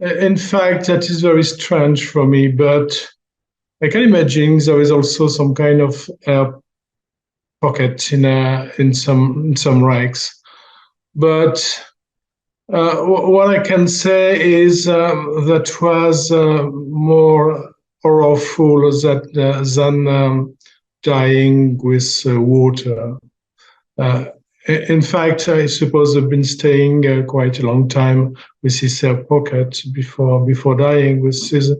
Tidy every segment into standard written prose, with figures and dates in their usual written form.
In fact, that is very strange for me, but I can imagine there is also some kind of air pocket in some ranks. But what I can say is that was more powerful than dying with water. Uh, in fact, I suppose I've been staying quite a long time with this air pocket before dying, which is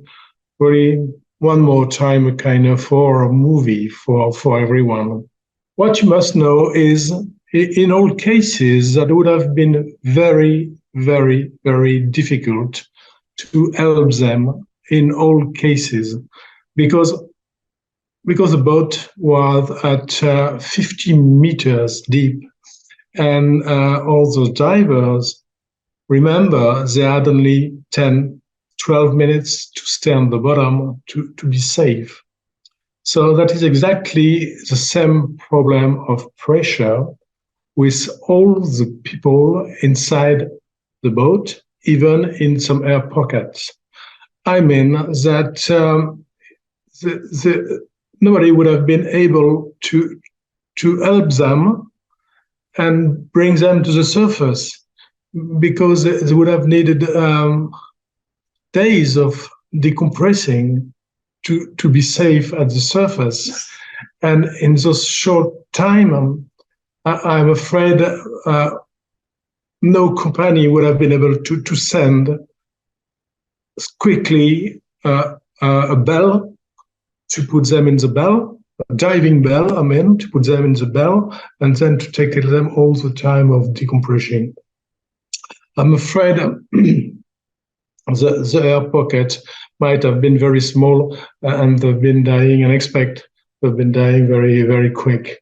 really one more time a kind of horror movie for everyone. What you must know is, in all cases, that would have been very, very, very difficult to help them in all cases, because because the boat was at 50 meters deep, and all the divers, remember, they had only 10, 12 minutes to stay on the bottom to be safe. So that is exactly the same problem of pressure with all the people inside the boat, even in some air pockets. I mean that nobody would have been able to help them and bring them to the surface, because they would have needed days of decompressing to be safe at the surface. And in those short time, I'm afraid no company would have been able to send quickly a bell to put them in the bell, a diving bell, I mean, to put them in the bell, and then to take them all the time of decompression. I'm afraid the air pocket might have been very small, and they've been dying, and expect they've been dying very, very quick.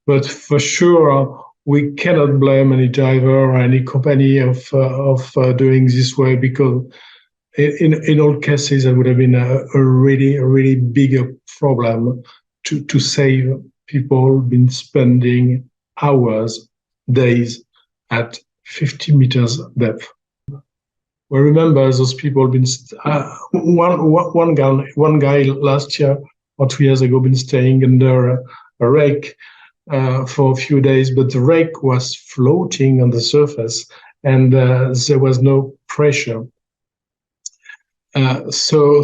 But for sure, we cannot blame any diver or any company of doing this way, because in all cases, it would have been a really bigger problem to save people been spending hours, days at 50 meters depth. We remember those people been one guy last year or 2 years ago been staying under a wreck for a few days, but the wreck was floating on the surface, and there was no pressure. So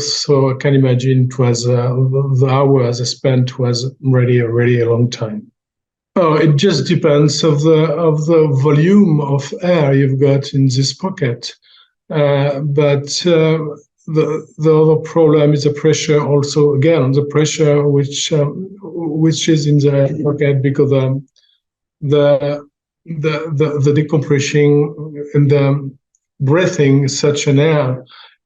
I can imagine it was the hours spent was really a long time. Oh, it just depends of the volume of air you've got in this pocket. But the other problem is the pressure. Also, again, the pressure which is in the pocket, because the decompression and the breathing such an air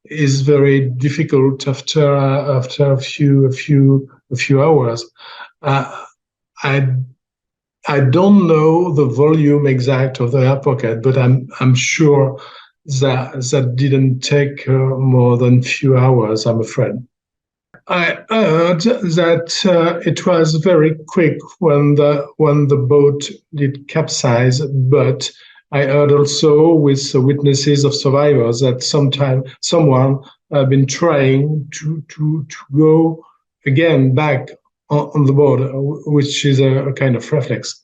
is very difficult after a few hours. I don't know the volume exact of the air pocket, but I'm sure that didn't take more than few hours, I'm afraid. I heard that it was very quick when the boat did capsize, but I heard also with witnesses of survivors that someone had been trying to go again back on the board, which is a kind of reflex.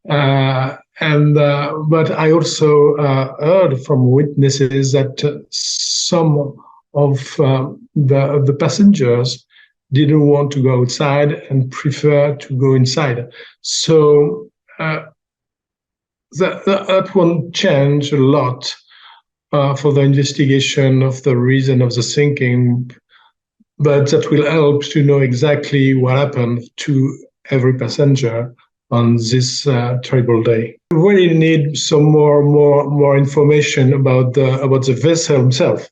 But I also heard from witnesses that some of the passengers didn't want to go outside and prefer to go inside. So that won't change a lot for the investigation of the reason of the sinking, but that will help to know exactly what happened to every passenger on this terrible day. We really need some more information about the vessel himself.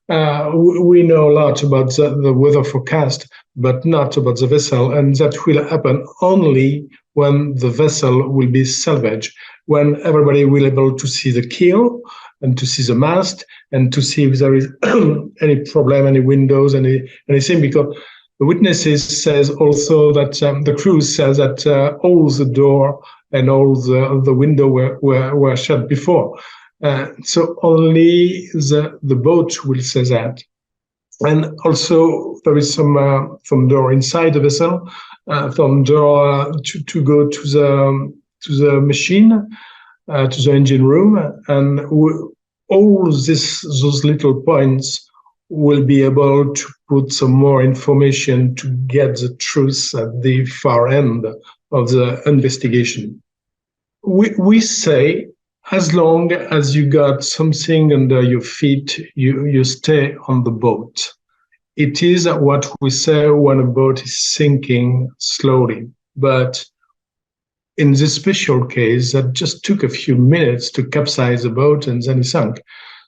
We know a lot about the weather forecast, but not about the vessel, and that will happen only when the vessel will be salvaged, when everybody will be able to see the keel and to see the mast and to see if there is any problem, any windows, anything, because the witnesses says also that the crew says that all the door and all the window were shut before. So only the boat will say that. And also there is some door inside the vessel, some door to go to the machine, to the engine room, and all those little points will be able to put some more information to get the truth at the far end of the investigation. We say, as long as you got something under your feet, you stay on the boat. It is what we say when a boat is sinking slowly. But in this special case, that just took a few minutes to capsize the boat and then it sank.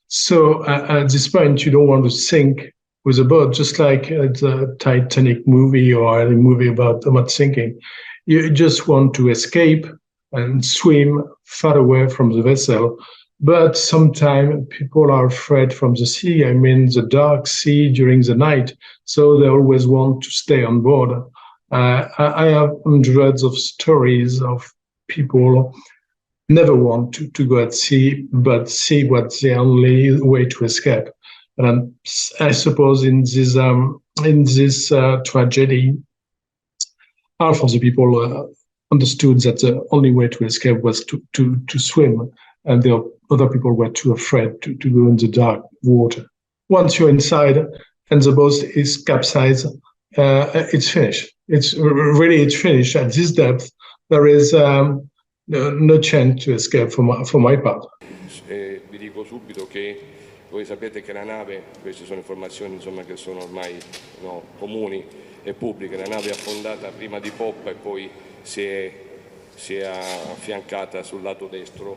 So at this point, you don't want to sink with a boat, just like the Titanic movie or any movie about sinking. You just want to escape and swim far away from the vessel. But sometimes people are afraid from the sea. I mean, the dark sea during the night. So they always want to stay on board. I have hundreds of stories of people never want to go at sea, but sea what's the only way to escape. And I suppose in this tragedy, half of the people understood that the only way to escape was to swim, and the other people were too afraid to go in the dark water. Once you're inside and the boat is capsized, it's finished. It's finished at this depth. There is no chance to escape for my part. Vi dico subito che voi sapete che la nave, queste sono informazioni insomma, che sono ormai comuni e pubbliche, la nave è affondata prima di poppa e poi si è affiancata sul lato destro,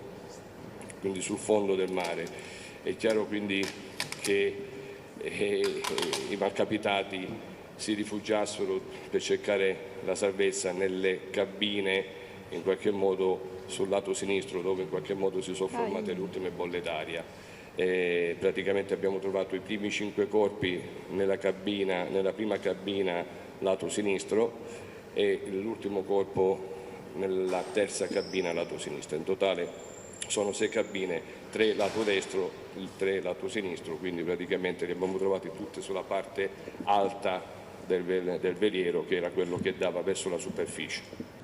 quindi sul fondo del mare. È chiaro quindi che i malcapitati si rifugiassero per cercare la salvezza nelle cabine in qualche modo sul lato sinistro, dove in qualche modo si sono formate le ultime bolle d'aria. Praticamente abbiamo trovato i primi 5 corpi nella prima cabina lato sinistro e l'ultimo corpo nella terza cabina lato sinistro. In totale sono 6 cabine, 3 lato destro, 3 lato sinistro, quindi praticamente le abbiamo trovate tutte sulla parte alta del veliero, che era quello che dava verso la superficie.